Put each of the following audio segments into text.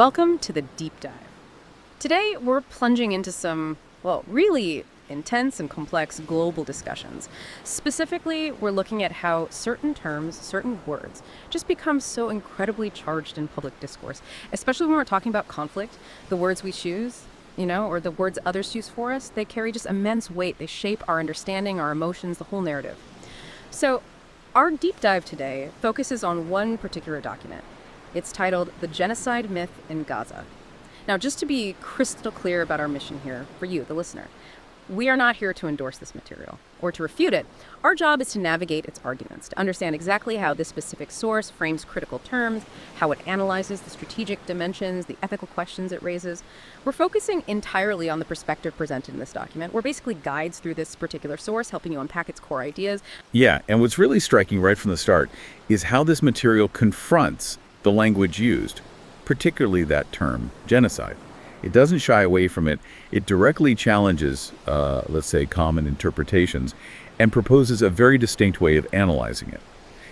Welcome to the Deep Dive. Today, we're plunging into some, really intense and complex global discussions. Specifically, we're looking at how certain terms, certain words, just become so incredibly charged in public discourse, especially when we're talking about conflict. The words we choose, or the words others choose for us, they carry just immense weight. They shape our understanding, our emotions, the whole narrative. So, our deep dive today focuses on one particular document. It's titled The Genocide Myth in Gaza. Now, just to be crystal clear about our mission here, for you, the listener, we are not here to endorse this material or to refute it. Our job is to navigate its arguments, to understand exactly how this specific source frames critical terms, how it analyzes the strategic dimensions, the ethical questions it raises. We're focusing entirely on the perspective presented in this document. We're basically guides through this particular source, helping you unpack its core ideas. Yeah, and what's really striking right from the start is how this material confronts the language used, particularly that term, genocide. It doesn't shy away from it. It directly challenges, let's say, common interpretations and proposes a very distinct way of analyzing it.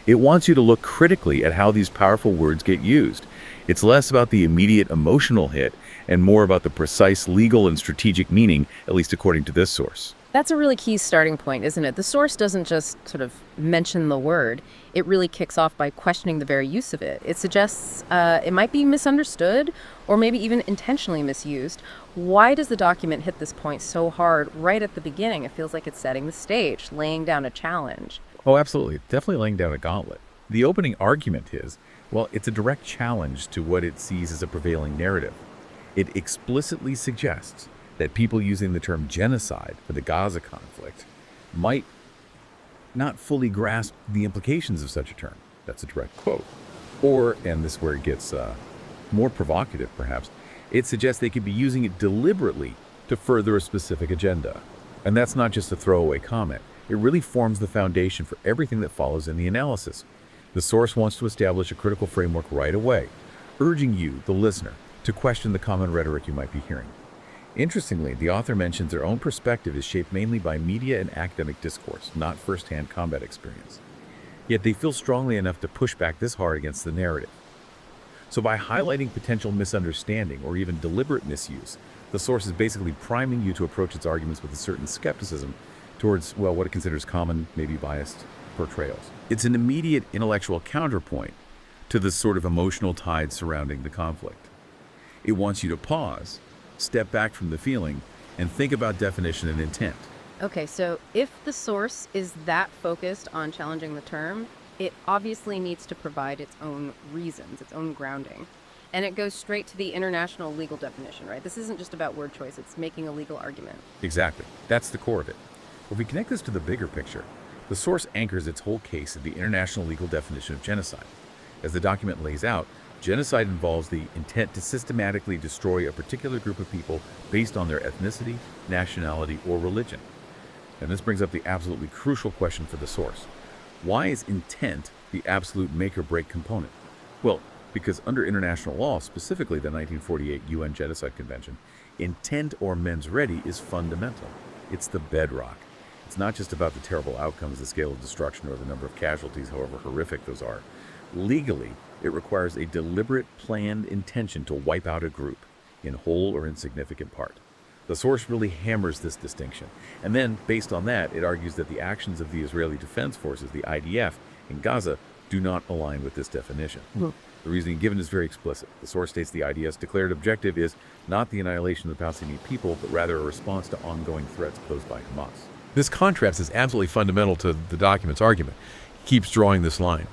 It wants you to look critically at how these powerful words get used. It's less about the immediate emotional hit and more about the precise legal and strategic meaning, at least according to this source. That's a really key starting point, isn't it? The source doesn't just sort of mention the word. It really kicks off by questioning the very use of it. It suggests it might be misunderstood or maybe even intentionally misused. Why does the document hit this point so hard right at the beginning? It feels like it's setting the stage, laying down a challenge. Oh, absolutely. Definitely laying down a gauntlet. The opening argument is, it's a direct challenge to what it sees as a prevailing narrative. It explicitly suggests that people using the term genocide for the Gaza conflict might not fully grasp the implications of such a term. That's a direct quote. Or, and this is where it gets more provocative perhaps, it suggests they could be using it deliberately to further a specific agenda. And that's not just a throwaway comment. It really forms the foundation for everything that follows in the analysis. The source wants to establish a critical framework right away, urging you, the listener, to question the common rhetoric you might be hearing. Interestingly, the author mentions their own perspective is shaped mainly by media and academic discourse, not first-hand combat experience. Yet they feel strongly enough to push back this hard against the narrative. So by highlighting potential misunderstanding or even deliberate misuse, the source is basically priming you to approach its arguments with a certain skepticism towards, what it considers common, maybe biased portrayals. It's an immediate intellectual counterpoint to the sort of emotional tide surrounding the conflict. It wants you to pause, step back from the feeling, and think about definition and intent. Okay, so if the source is that focused on challenging the term, it obviously needs to provide its own reasons, its own grounding. And it goes straight to the international legal definition, right? This isn't just about word choice, it's making a legal argument. Exactly. That's the core of it. If we connect this to the bigger picture, the source anchors its whole case in the international legal definition of genocide. As the document lays out, genocide involves the intent to systematically destroy a particular group of people based on their ethnicity, nationality, or religion. And this brings up the absolutely crucial question for the source. Why is intent the absolute make-or-break component? Well, because under international law, specifically the 1948 UN Genocide Convention, intent or mens rea is fundamental. It's the bedrock. It's not just about the terrible outcomes, the scale of destruction, or the number of casualties, however horrific those are. Legally, it requires a deliberate, planned intention to wipe out a group, in whole or insignificant part. The source really hammers this distinction. And then, based on that, it argues that the actions of the Israeli Defense Forces, the IDF, in Gaza do not align with this definition. The reasoning given is very explicit. The source states the IDF's declared objective is not the annihilation of the Palestinian people, but rather a response to ongoing threats posed by Hamas. This contrast is absolutely fundamental to the document's argument. It keeps drawing this line.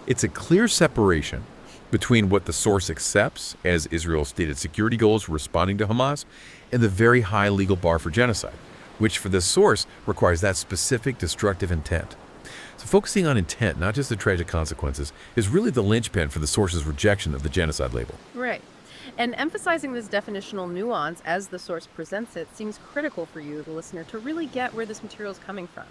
It's a clear separation between what the source accepts as Israel's stated security goals responding to Hamas and the very high legal bar for genocide, which for the source requires that specific destructive intent. So focusing on intent, not just the tragic consequences, is really the linchpin for the source's rejection of the genocide label. Right. And emphasizing this definitional nuance as the source presents it seems critical for you, the listener, to really get where this material is coming from.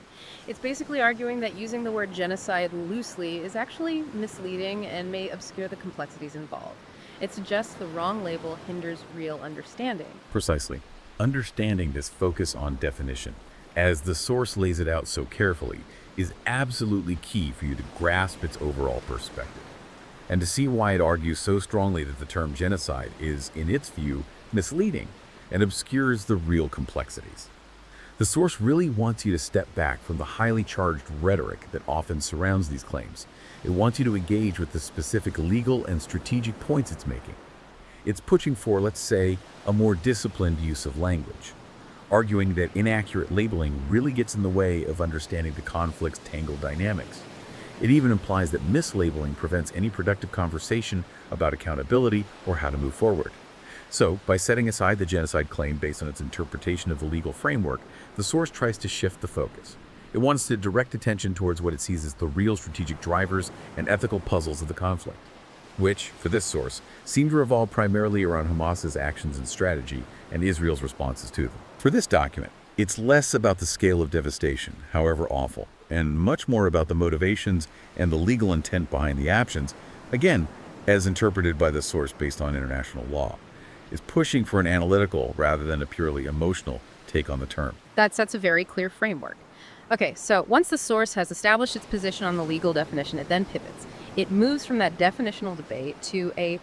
It's basically arguing that using the word genocide loosely is actually misleading and may obscure the complexities involved. It suggests the wrong label hinders real understanding. Precisely. Understanding this focus on definition, as the source lays it out so carefully, is absolutely key for you to grasp its overall perspective. and to see why it argues so strongly that the term genocide is, in its view, misleading and obscures the real complexities. The source really wants you to step back from the highly charged rhetoric that often surrounds these claims. It wants you to engage with the specific legal and strategic points it's making. It's pushing for, let's say, a more disciplined use of language, arguing that inaccurate labeling really gets in the way of understanding the conflict's tangled dynamics. It even implies that mislabeling prevents any productive conversation about accountability or how to move forward. So, by setting aside the genocide claim based on its interpretation of the legal framework, the source tries to shift the focus. It wants to direct attention towards what it sees as the real strategic drivers and ethical puzzles of the conflict, which, for this source, seem to revolve primarily around Hamas's actions and strategy and Israel's responses to them. For this document, it's less about the scale of devastation, however awful, and much more about the motivations and the legal intent behind the actions, again, as interpreted by the source based on international law, is pushing for an analytical rather than a purely emotional take on the term. That sets a very clear framework. Okay, so once the source has established its position on the legal definition, it then pivots. It moves from that definitional debate to a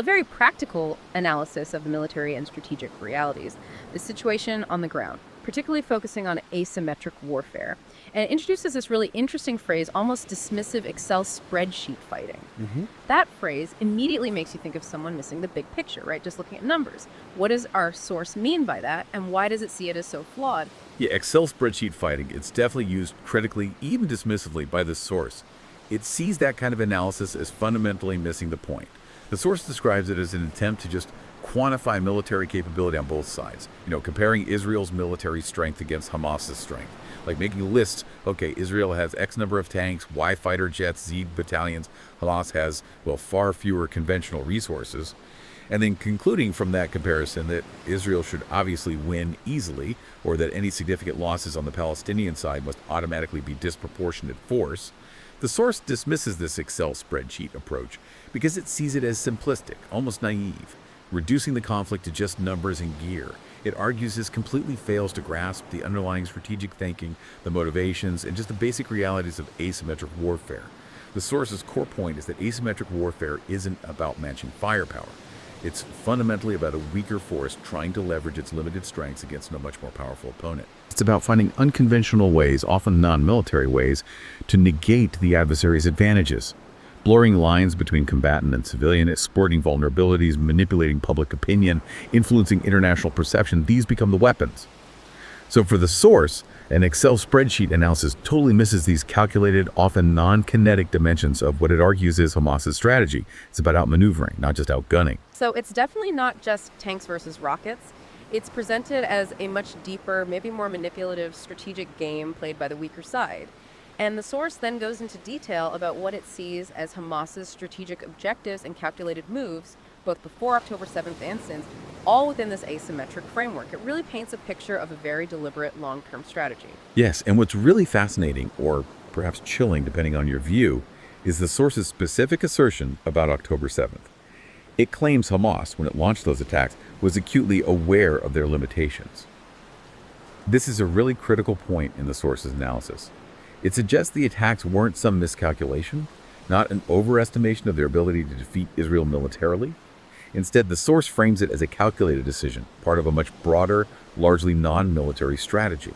very practical analysis of the military and strategic realities, the situation on the ground, particularly focusing on asymmetric warfare. And it introduces this really interesting phrase, almost dismissive Excel spreadsheet fighting. That phrase immediately makes you think of someone missing the big picture, right? Just looking at numbers. What does our source mean by that, and why does it see it as so flawed? Yeah, Excel spreadsheet fighting, it's definitely used critically, even dismissively, by this source. It sees that kind of analysis as fundamentally missing the point. The source describes it as an attempt to just quantify military capability on both sides, comparing Israel's military strength against Hamas's strength. Like making lists, okay, Israel has X number of tanks, Y fighter jets, Z battalions. Hamas has, far fewer conventional resources. And then concluding from that comparison that Israel should obviously win easily, or that any significant losses on the Palestinian side must automatically be disproportionate force. The source dismisses this Excel spreadsheet approach because it sees it as simplistic, almost naive, reducing the conflict to just numbers and gear. It argues this completely fails to grasp the underlying strategic thinking, the motivations, and just the basic realities of asymmetric warfare. The source's core point is that asymmetric warfare isn't about matching firepower. It's fundamentally about a weaker force trying to leverage its limited strengths against a much more powerful opponent. It's about finding unconventional ways, often non-military ways, to negate the adversary's advantages. Blurring lines between combatant and civilian, exploiting vulnerabilities, manipulating public opinion, influencing international perception, these become the weapons. So for the source, an Excel spreadsheet analysis totally misses these calculated, often non-kinetic dimensions of what it argues is Hamas's strategy. It's about outmaneuvering, not just outgunning. So it's definitely not just tanks versus rockets. It's presented as a much deeper, maybe more manipulative strategic game played by the weaker side. And the source then goes into detail about what it sees as Hamas's strategic objectives and calculated moves, both before October 7th and since, all within this asymmetric framework. It really paints a picture of a very deliberate long-term strategy. Yes, and what's really fascinating, or perhaps chilling depending on your view, is the source's specific assertion about October 7th. It claims Hamas, when it launched those attacks, was acutely aware of their limitations. This is a really critical point in the source's analysis. It suggests the attacks weren't some miscalculation, not an overestimation of their ability to defeat Israel militarily. Instead, the source frames it as a calculated decision, part of a much broader, largely non-military strategy.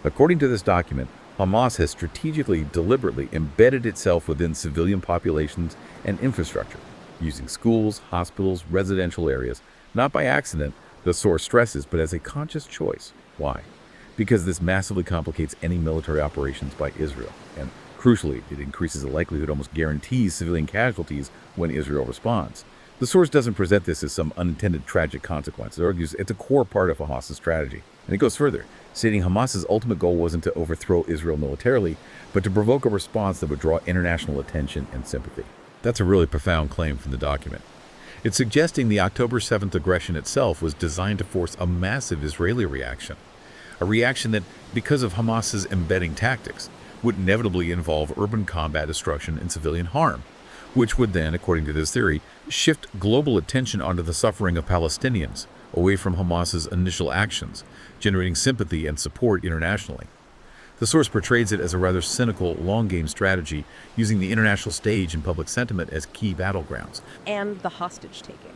According to this document, Hamas has strategically, deliberately embedded itself within civilian populations and infrastructure, using schools, hospitals, residential areas, not by accident, the source stresses, but as a conscious choice. Why? Because this massively complicates any military operations by Israel, and crucially, it increases the likelihood, almost guarantees civilian casualties when Israel responds. The source doesn't present this as some unintended tragic consequence. It argues it's a core part of Hamas's strategy. And it goes further, stating Hamas's ultimate goal wasn't to overthrow Israel militarily, but to provoke a response that would draw international attention and sympathy. That's a really profound claim from the document. It's suggesting the October 7th aggression itself was designed to force a massive Israeli reaction. A reaction that, because of Hamas's embedding tactics, would inevitably involve urban combat destruction and civilian harm, which would then, according to this theory, shift global attention onto the suffering of Palestinians, away from Hamas's initial actions, generating sympathy and support internationally. The source portrays it as a rather cynical, long-game strategy, using the international stage and public sentiment as key battlegrounds. And the hostage-taking,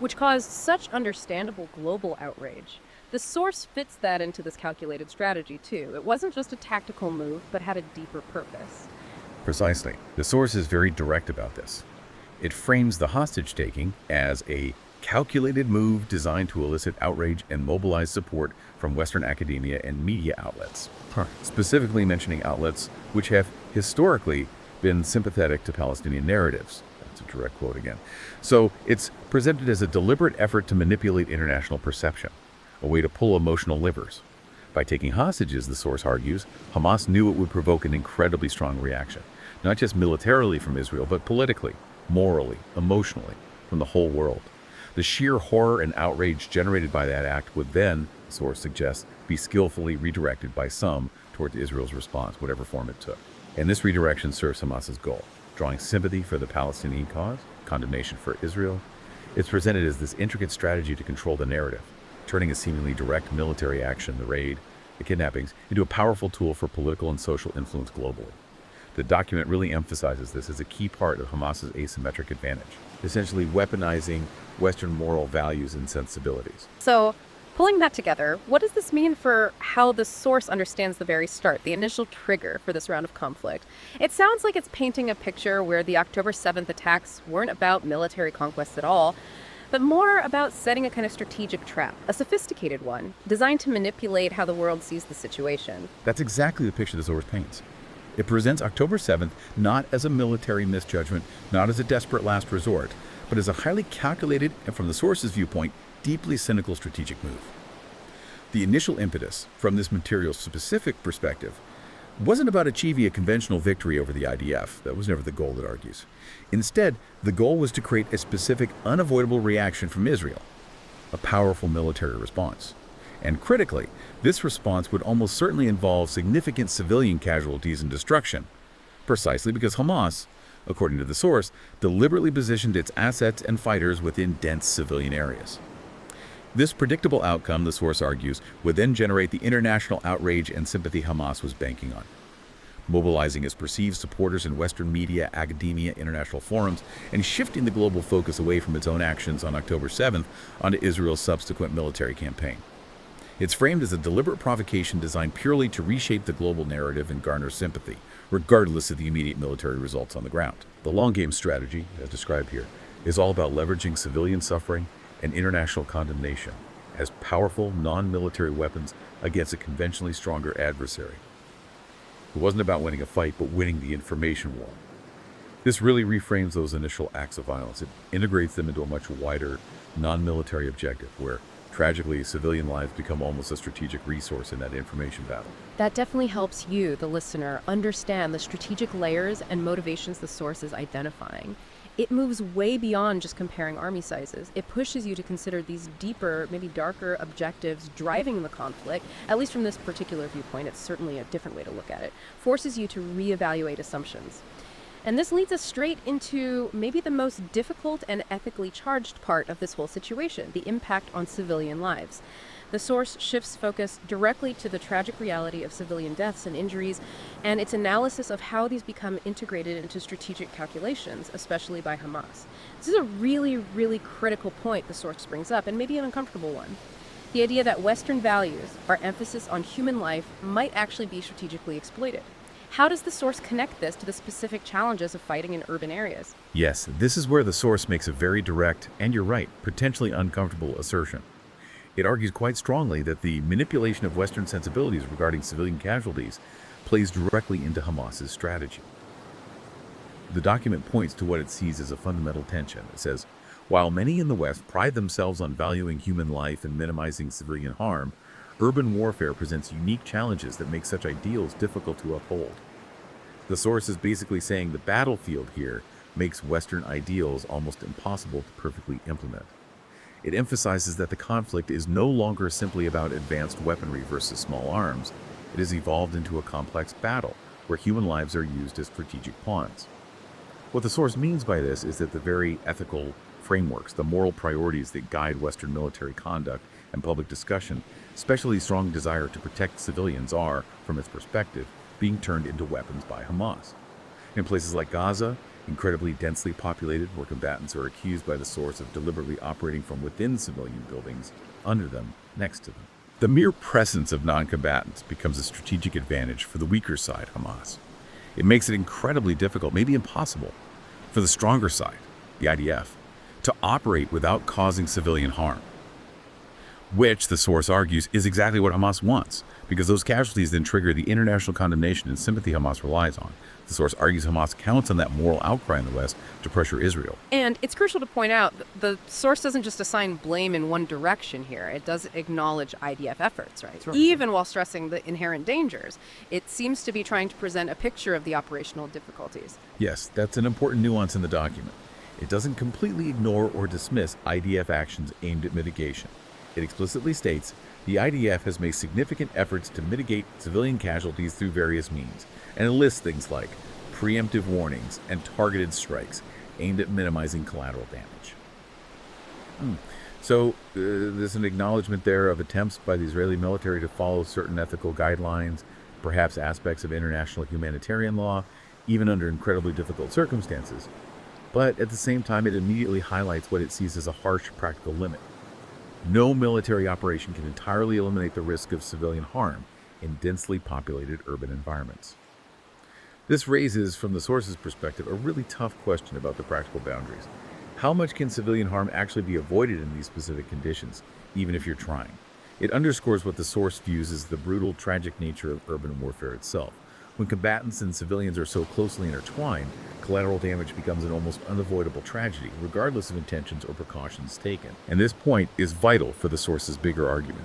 which caused such understandable global outrage. The source fits that into this calculated strategy, too. It wasn't just a tactical move, but had a deeper purpose. Precisely. The source is very direct about this. It frames the hostage-taking as a calculated move designed to elicit outrage and mobilize support from Western academia and media outlets, specifically mentioning outlets which have historically been sympathetic to Palestinian narratives. That's a direct quote again. So it's presented as a deliberate effort to manipulate international perception, a way to pull emotional levers. By taking hostages, the source argues, Hamas knew it would provoke an incredibly strong reaction, not just militarily from Israel, but politically, morally, emotionally, from the whole world. The sheer horror and outrage generated by that act would then, the source suggests, be skillfully redirected by some towards Israel's response, whatever form it took. And this redirection serves Hamas's goal, drawing sympathy for the Palestinian cause, condemnation for Israel. It's presented as this intricate strategy to control the narrative, turning a seemingly direct military action, the raid, the kidnappings, into a powerful tool for political and social influence globally. The document really emphasizes this as a key part of Hamas's asymmetric advantage, essentially weaponizing Western moral values and sensibilities. So, pulling that together, what does this mean for how the source understands the very start, the initial trigger for this round of conflict? It sounds like it's painting a picture where the October 7th attacks weren't about military conquest at all, but more about setting a kind of strategic trap, a sophisticated one, designed to manipulate how the world sees the situation. That's exactly the picture the source paints. It presents October 7th not as a military misjudgment, not as a desperate last resort, but as a highly calculated and, from the source's viewpoint, deeply cynical strategic move. The initial impetus, from this material-specific perspective, wasn't about achieving a conventional victory over the IDF. That was never the goal, it argues. Instead, the goal was to create a specific, unavoidable reaction from Israel, a powerful military response. And critically, this response would almost certainly involve significant civilian casualties and destruction, precisely because Hamas, according to the source, deliberately positioned its assets and fighters within dense civilian areas. This predictable outcome, the source argues, would then generate the international outrage and sympathy Hamas was banking on, mobilizing its perceived supporters in Western media, academia, international forums, and shifting the global focus away from its own actions on October 7th onto Israel's subsequent military campaign. It's framed as a deliberate provocation designed purely to reshape the global narrative and garner sympathy, regardless of the immediate military results on the ground. The long-game strategy, as described here, is all about leveraging civilian suffering and international condemnation as powerful, non-military weapons against a conventionally stronger adversary. It wasn't about winning a fight, but winning the information war. This really reframes those initial acts of violence. It integrates them into a much wider, non-military objective where, tragically, civilian lives become almost a strategic resource in that information battle. That definitely helps you, the listener, understand the strategic layers and motivations the source is identifying. It moves way beyond just comparing army sizes. It pushes you to consider these deeper, maybe darker objectives driving the conflict. At least from this particular viewpoint, it's certainly a different way to look at it. Forces you to reevaluate assumptions. And this leads us straight into maybe the most difficult and ethically charged part of this whole situation, the impact on civilian lives. The source shifts focus directly to the tragic reality of civilian deaths and injuries, and its analysis of how these become integrated into strategic calculations, especially by Hamas. This is a really, really critical point the source brings up, and maybe an uncomfortable one. The idea that Western values, our emphasis on human life, might actually be strategically exploited. How does the source connect this to the specific challenges of fighting in urban areas? Yes, this is where the source makes a very direct, and you're right, potentially uncomfortable assertion. It argues quite strongly that the manipulation of Western sensibilities regarding civilian casualties plays directly into Hamas's strategy. The document points to what it sees as a fundamental tension. It says, while many in the West pride themselves on valuing human life and minimizing civilian harm, urban warfare presents unique challenges that make such ideals difficult to uphold. The source is basically saying the battlefield here makes Western ideals almost impossible to perfectly implement. It emphasizes that the conflict is no longer simply about advanced weaponry versus small arms. It has evolved into a complex battle where human lives are used as strategic pawns. What the source means by this is that the very ethical frameworks, the moral priorities that guide Western military conduct, and public discussion, especially strong desire to protect civilians are, from its perspective, being turned into weapons by Hamas. In places like Gaza, incredibly densely populated, where combatants are accused by the source of deliberately operating from within civilian buildings, under them, next to them. The mere presence of non-combatants becomes a strategic advantage for the weaker side, Hamas. It makes it incredibly difficult, maybe impossible, for the stronger side, the IDF, to operate without causing civilian harm. Which, the source argues, is exactly what Hamas wants, because those casualties then trigger the international condemnation and sympathy Hamas relies on. The source argues Hamas counts on that moral outcry in the West to pressure Israel. And it's crucial to point out the source doesn't just assign blame in one direction here. It does acknowledge IDF efforts, right? Even while stressing the inherent dangers. It seems to be trying to present a picture of the operational difficulties. Yes, that's an important nuance in the document. It doesn't completely ignore or dismiss IDF actions aimed at mitigation. It explicitly states the IDF has made significant efforts to mitigate civilian casualties through various means, and it lists things like preemptive warnings and targeted strikes aimed at minimizing collateral damage. So there's an acknowledgement there of attempts by the Israeli military to follow certain ethical guidelines, perhaps aspects of international humanitarian law, even under incredibly difficult circumstances. But at the same time, it immediately highlights what it sees as a harsh practical limit. No military operation can entirely eliminate the risk of civilian harm in densely populated urban environments. This raises, from the source's perspective, a really tough question about the practical boundaries. How much can civilian harm actually be avoided in these specific conditions, even if you're trying? It underscores what the source views as the brutal, tragic nature of urban warfare itself. When combatants and civilians are so closely intertwined, collateral damage becomes an almost unavoidable tragedy, regardless of intentions or precautions taken. And this point is vital for the source's bigger argument,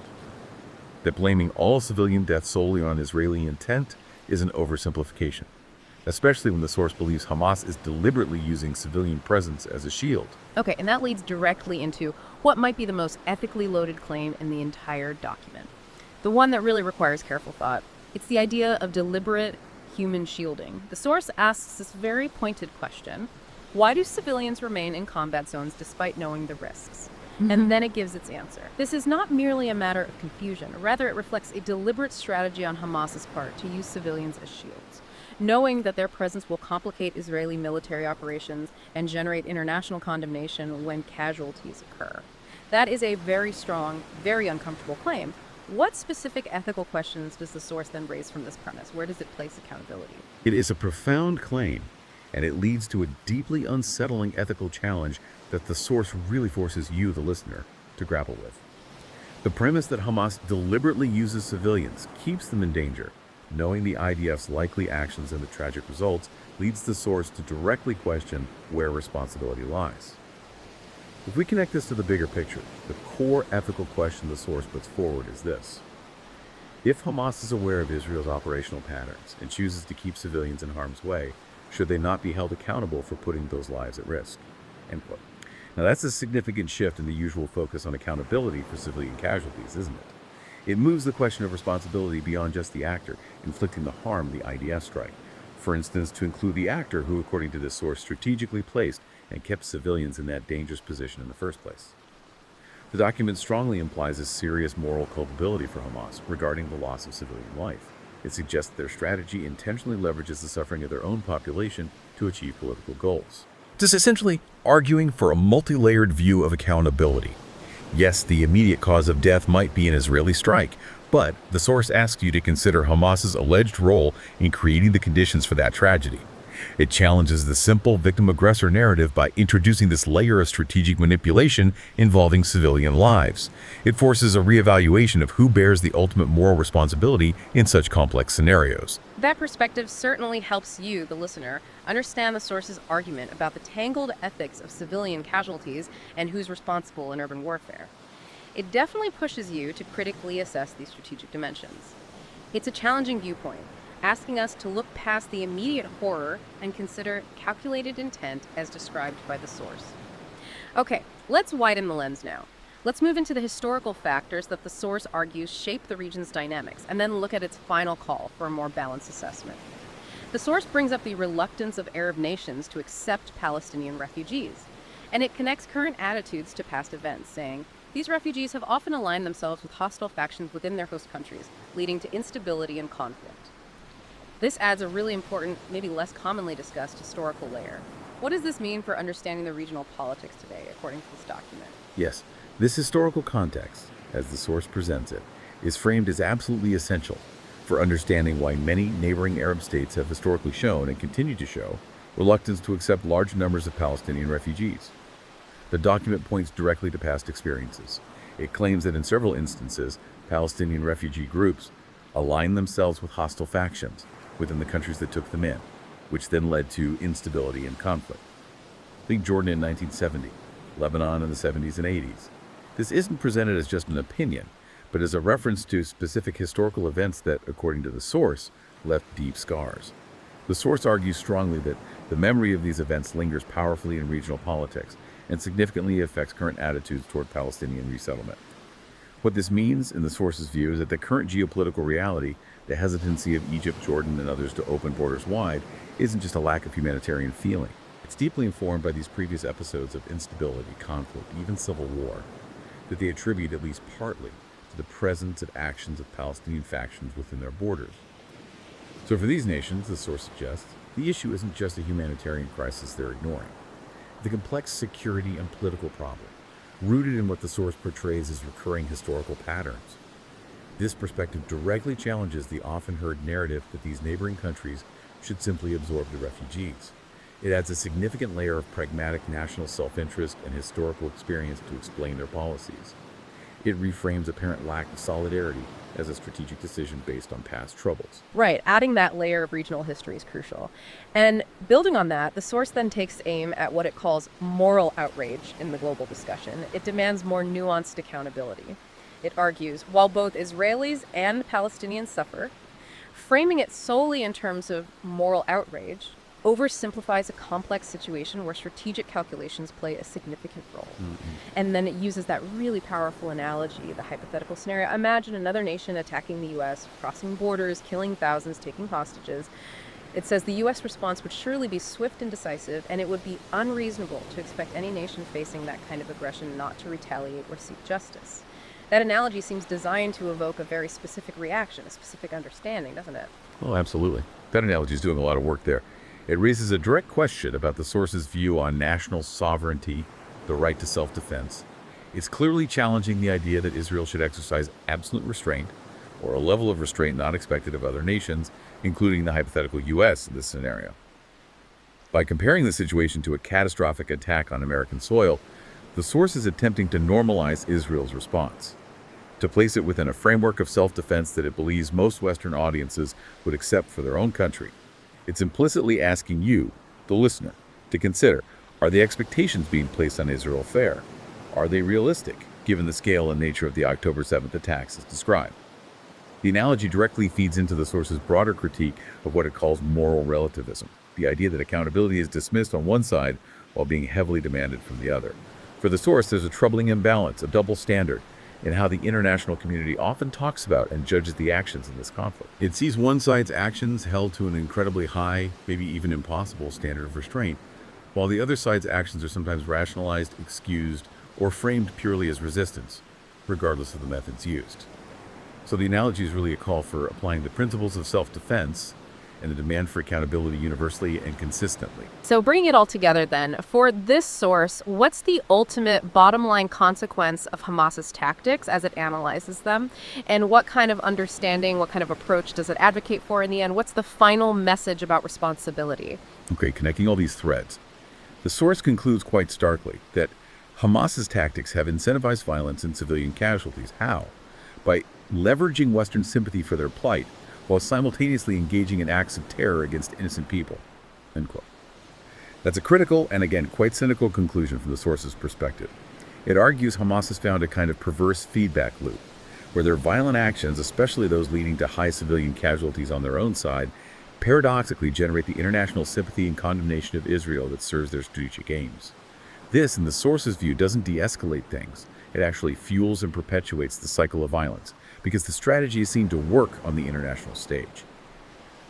that blaming all civilian deaths solely on Israeli intent is an oversimplification, especially when the source believes Hamas is deliberately using civilian presence as a shield. Okay, and that leads directly into what might be the most ethically loaded claim in the entire document. The one that really requires careful thought. It's the idea of deliberate human shielding. The source asks this very pointed question: why do civilians remain in combat zones despite knowing the risks? And then it gives its answer. This is not merely a matter of confusion. Rather, it reflects a deliberate strategy on Hamas's part to use civilians as shields, knowing that their presence will complicate Israeli military operations and generate international condemnation when casualties occur. That is a very strong, very uncomfortable claim. What specific ethical questions does the source then raise from this premise? Where does it place accountability? It is a profound claim, and it leads to a deeply unsettling ethical challenge that the source really forces you, the listener, to grapple with. The premise that Hamas deliberately uses civilians, keeps them in danger, knowing the IDF's likely actions and the tragic results, leads the source to directly question where responsibility lies. If we connect this to the bigger picture, the core ethical question the source puts forward is this: if Hamas is aware of Israel's operational patterns and chooses to keep civilians in harm's way, should they not be held accountable for putting those lives at risk? End quote. Now that's a significant shift in the usual focus on accountability for civilian casualties, isn't it? It moves the question of responsibility beyond just the actor inflicting the harm the IDF strike. For instance, to include the actor who, according to this source, strategically placed and kept civilians in that dangerous position in the first place. The document strongly implies a serious moral culpability for Hamas regarding the loss of civilian life. It suggests that their strategy intentionally leverages the suffering of their own population to achieve political goals. This is essentially arguing for a multi-layered view of accountability. Yes, the immediate cause of death might be an Israeli strike, but the source asks you to consider Hamas's alleged role in creating the conditions for that tragedy. It challenges the simple victim-aggressor narrative by introducing this layer of strategic manipulation involving civilian lives. It forces a reevaluation of who bears the ultimate moral responsibility in such complex scenarios. That perspective certainly helps you, the listener, understand the source's argument about the tangled ethics of civilian casualties and who's responsible in urban warfare. It definitely pushes you to critically assess these strategic dimensions. It's a challenging viewpoint, asking us to look past the immediate horror and consider calculated intent as described by the source. Okay, let's widen the lens now. Let's move into the historical factors that the source argues shape the region's dynamics, and then look at its final call for a more balanced assessment. The source brings up the reluctance of Arab nations to accept Palestinian refugees, and it connects current attitudes to past events, saying, These refugees have often aligned themselves with hostile factions within their host countries, leading to instability and conflict. This adds a really important, maybe less commonly discussed, historical layer. What does this mean for understanding the regional politics today, according to this document? Yes, this historical context, as the source presents it, is framed as absolutely essential for understanding why many neighboring Arab states have historically shown and continue to show reluctance to accept large numbers of Palestinian refugees. The document points directly to past experiences. It claims that in several instances, Palestinian refugee groups aligned themselves with hostile factions within the countries that took them in, which then led to instability and conflict. Think Jordan in 1970, Lebanon in the 70s and 80s. This isn't presented as just an opinion, but as a reference to specific historical events that, according to the source, left deep scars. The source argues strongly that the memory of these events lingers powerfully in regional politics and significantly affects current attitudes toward Palestinian resettlement. What this means, in the source's view, is that the current geopolitical reality, the hesitancy of Egypt, Jordan, and others to open borders wide, isn't just a lack of humanitarian feeling. It's deeply informed by these previous episodes of instability, conflict, even civil war, that they attribute at least partly to the presence and actions of Palestinian factions within their borders. So for these nations, the source suggests, the issue isn't just a humanitarian crisis they're ignoring. The complex security and political problem, rooted in what the source portrays as recurring historical patterns. This perspective directly challenges the often heard narrative that these neighboring countries should simply absorb the refugees. It adds a significant layer of pragmatic national self-interest and historical experience to explain their policies. It reframes apparent lack of solidarity as a strategic decision based on past troubles. Right, adding that layer of regional history is crucial. And building on that, the source then takes aim at what it calls moral outrage in the global discussion. It demands more nuanced accountability. It argues, while both Israelis and Palestinians suffer, framing it solely in terms of moral outrage oversimplifies a complex situation where strategic calculations play a significant role. And then it uses that really powerful analogy, the hypothetical scenario. Imagine another nation attacking the U.S., crossing borders, killing thousands, taking hostages. It says the U.S. response would surely be swift and decisive, and it would be unreasonable to expect any nation facing that kind of aggression not to retaliate or seek justice. That analogy seems designed to evoke a very specific reaction, a specific understanding, doesn't it? Oh, absolutely. That analogy is doing a lot of work there. It raises a direct question about the source's view on national sovereignty, the right to self-defense. It's clearly challenging the idea that Israel should exercise absolute restraint, or a level of restraint not expected of other nations, including the hypothetical U.S. in this scenario. By comparing the situation to a catastrophic attack on American soil, the source is attempting to normalize Israel's response, to place it within a framework of self-defense that it believes most Western audiences would accept for their own country. It's implicitly asking you, the listener, to consider, are the expectations being placed on Israel fair? Are they realistic, given the scale and nature of the October 7th attacks as described? The analogy directly feeds into the source's broader critique of what it calls moral relativism, the idea that accountability is dismissed on one side while being heavily demanded from the other. For the source, there's a troubling imbalance, a double standard, in how the international community often talks about and judges the actions in this conflict. It sees one side's actions held to an incredibly high, maybe even impossible standard of restraint, while the other side's actions are sometimes rationalized, excused, or framed purely as resistance, regardless of the methods used. So the analogy is really a call for applying the principles of self-defense and the demand for accountability universally and consistently. So bringing it all together then, for this source, what's the ultimate bottom line consequence of Hamas's tactics as it analyzes them? And what kind of understanding, what kind of approach does it advocate for in the end? What's the final message about responsibility? Okay, connecting all these threads. The source concludes quite starkly that Hamas's tactics have incentivized violence and civilian casualties. How? By leveraging Western sympathy for their plight, while simultaneously engaging in acts of terror against innocent people. End quote. That's a critical and, again, quite cynical conclusion from the source's perspective. It argues Hamas has found a kind of perverse feedback loop, where their violent actions, especially those leading to high civilian casualties on their own side, paradoxically generate the international sympathy and condemnation of Israel that serves their strategic aims. This, in the source's view, doesn't de-escalate things. It actually fuels and perpetuates the cycle of violence, because the strategy is seen to work on the international stage.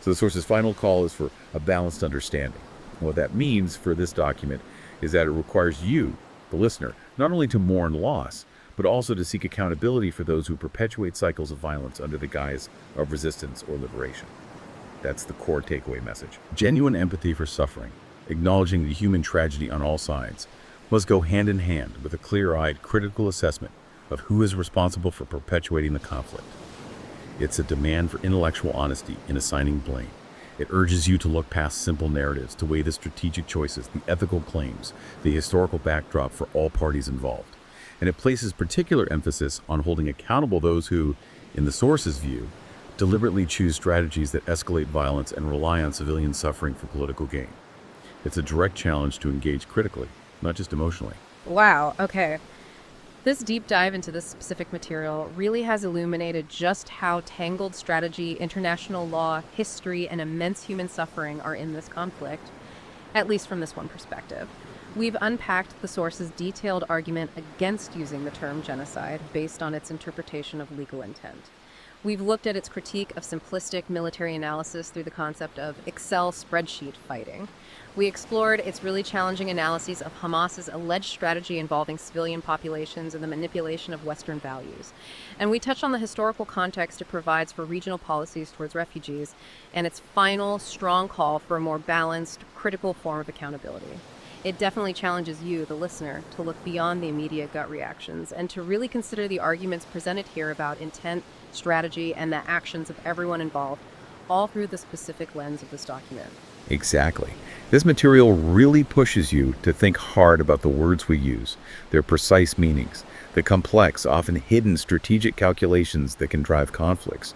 So the source's final call is for a balanced understanding. And what that means for this document is that it requires you, the listener, not only to mourn loss, but also to seek accountability for those who perpetuate cycles of violence under the guise of resistance or liberation. That's the core takeaway message. Genuine empathy for suffering, acknowledging the human tragedy on all sides, must go hand in hand with a clear-eyed, critical assessment of who is responsible for perpetuating the conflict. It's a demand for intellectual honesty in assigning blame. It urges you to look past simple narratives, to weigh the strategic choices, the ethical claims, the historical backdrop for all parties involved. And it places particular emphasis on holding accountable those who, in the source's view, deliberately choose strategies that escalate violence and rely on civilian suffering for political gain. It's a direct challenge to engage critically, not just emotionally. Wow, okay. This deep dive into this specific material really has illuminated just how tangled strategy, international law, history, and immense human suffering are in this conflict, at least from this one perspective. We've unpacked the source's detailed argument against using the term genocide based on its interpretation of legal intent. We've looked at its critique of simplistic military analysis through the concept of Excel spreadsheet fighting. We explored its really challenging analyses of Hamas's alleged strategy involving civilian populations and the manipulation of Western values. And we touched on the historical context it provides for regional policies towards refugees and its final, strong call for a more balanced, critical form of accountability. It definitely challenges you, the listener, to look beyond the immediate gut reactions and to really consider the arguments presented here about intent, strategy, and the actions of everyone involved, all through the specific lens of this document. Exactly. This material really pushes you to think hard about the words we use, their precise meanings, the complex, often hidden strategic calculations that can drive conflicts,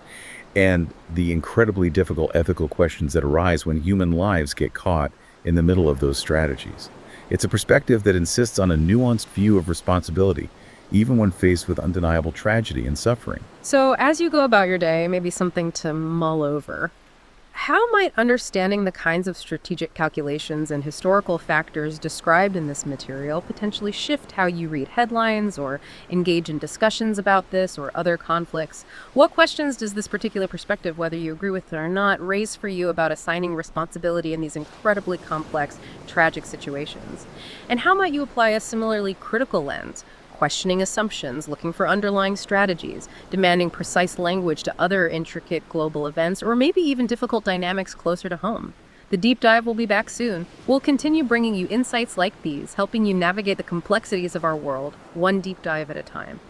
and the incredibly difficult ethical questions that arise when human lives get caught in the middle of those strategies. It's a perspective that insists on a nuanced view of responsibility, even when faced with undeniable tragedy and suffering. So, as you go about your day, maybe something to mull over. How might understanding the kinds of strategic calculations and historical factors described in this material potentially shift how you read headlines or engage in discussions about this or other conflicts? What questions does this particular perspective, whether you agree with it or not, raise for you about assigning responsibility in these incredibly complex, tragic situations? And how might you apply a similarly critical lens? Questioning assumptions, looking for underlying strategies, demanding precise language to other intricate global events, or maybe even difficult dynamics closer to home. The deep dive will be back soon. We'll continue bringing you insights like these, helping you navigate the complexities of our world, one deep dive at a time.